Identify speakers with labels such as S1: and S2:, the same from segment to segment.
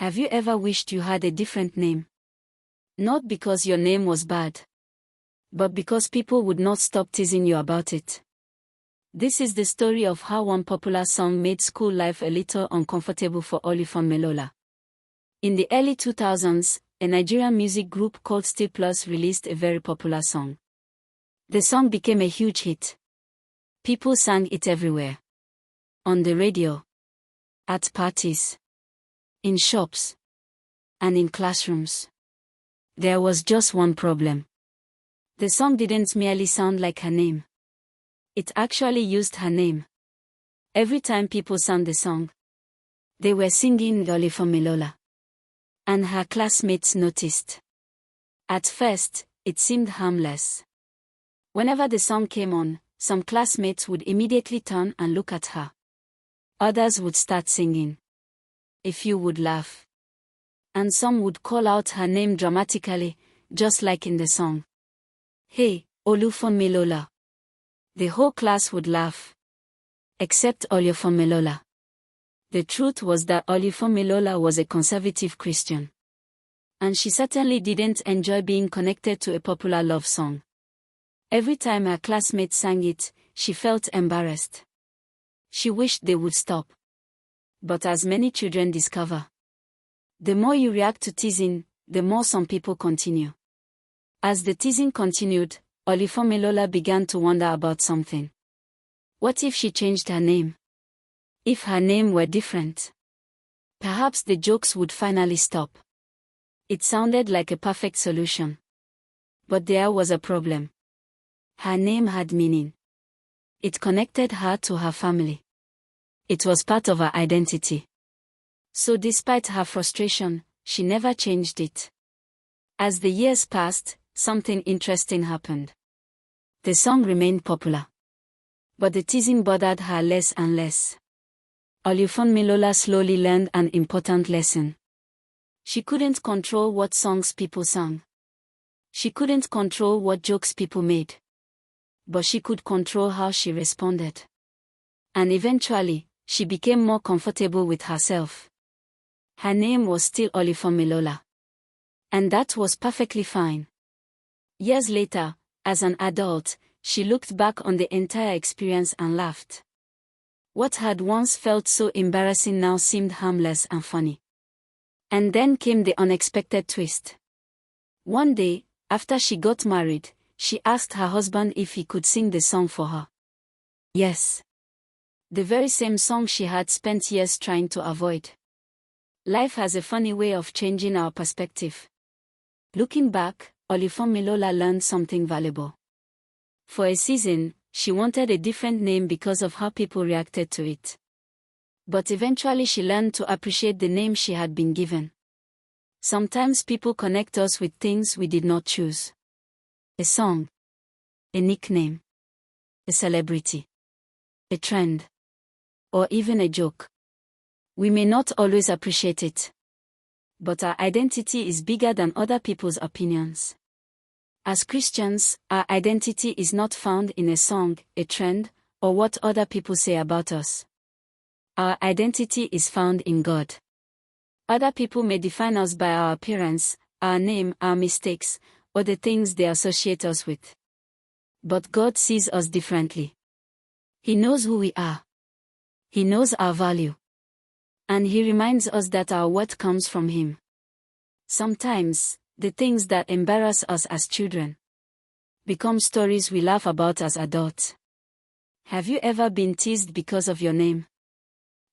S1: Have you ever wished you had a different name? Not because your name was bad, but because people would not stop teasing you about it. This is the story of how one popular song made school life a little uncomfortable for Olufunmilola. In the early 2000s, a Nigerian music group called Still Plus released a very popular song. The song became a huge hit. People sang it everywhere. On the radio, at parties, in shops, and in classrooms. There was just one problem. The song didn't merely sound like her name. It actually used her name. Every time people sang the song, they were singing Olufunmilola. And her classmates noticed. At first, it seemed harmless. Whenever the song came on, some classmates would immediately turn and look at her. Others would start singing. A few would laugh. And some would call out her name dramatically, just like in the song. Hey, Olufunmilola. The whole class would laugh. Except Olufunmilola. The truth was that Olufunmilola was a conservative Christian. And she certainly didn't enjoy being connected to a popular love song. Every time her classmates sang it, she felt embarrassed. She wished they would stop. But as many children discover, the more you react to teasing, the more some people continue. As the teasing continued, Olufunmilola began to wonder about something. What if she changed her name? If her name were different? Perhaps the jokes would finally stop. It sounded like a perfect solution. But there was a problem. Her name had meaning. It connected her to her family. It was part of her identity. So despite her frustration, she never changed it. As the years passed, something interesting happened. The song remained popular. But the teasing bothered her less and less. Olufunmilola slowly learned an important lesson. She couldn't control what songs people sang. She couldn't control what jokes people made. But she could control how she responded. And eventually, she became more comfortable with herself. Her name was still Olufunmilola. And that was perfectly fine. Years later, as an adult, she looked back on the entire experience and laughed. What had once felt so embarrassing now seemed harmless and funny. And then came the unexpected twist. One day, after she got married, she asked her husband if he could sing the song for her. Yes. The very same song she had spent years trying to avoid. Life has a funny way of changing our perspective. Looking back, Olufunmilola learned something valuable. For a season, she wanted a different name because of how people reacted to it. But eventually she learned to appreciate the name she had been given. Sometimes people connect us with things we did not choose. A song, a nickname, a celebrity, a trend, or even a joke. We may not always appreciate it. But our identity is bigger than other people's opinions. As Christians, our identity is not found in a song, a trend, or what other people say about us. Our identity is found in God. Other people may define us by our appearance, our name, our mistakes, or the things they associate us with. But God sees us differently. He knows who we are. He knows our value. And He reminds us that our worth comes from Him. Sometimes, the things that embarrass us as children become stories we laugh about as adults. Have you ever been teased because of your name?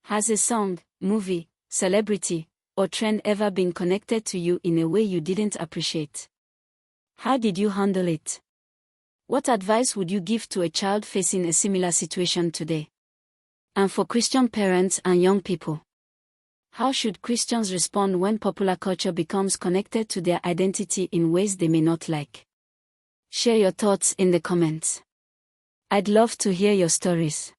S1: Has a song, movie, celebrity, or trend ever been connected to you in a way you didn't appreciate? How did you handle it? What advice would you give to a child facing a similar situation today? And for Christian parents and young people, how should Christians respond when popular culture becomes connected to their identity in ways they may not like? Share your thoughts in the comments. I'd love to hear your stories.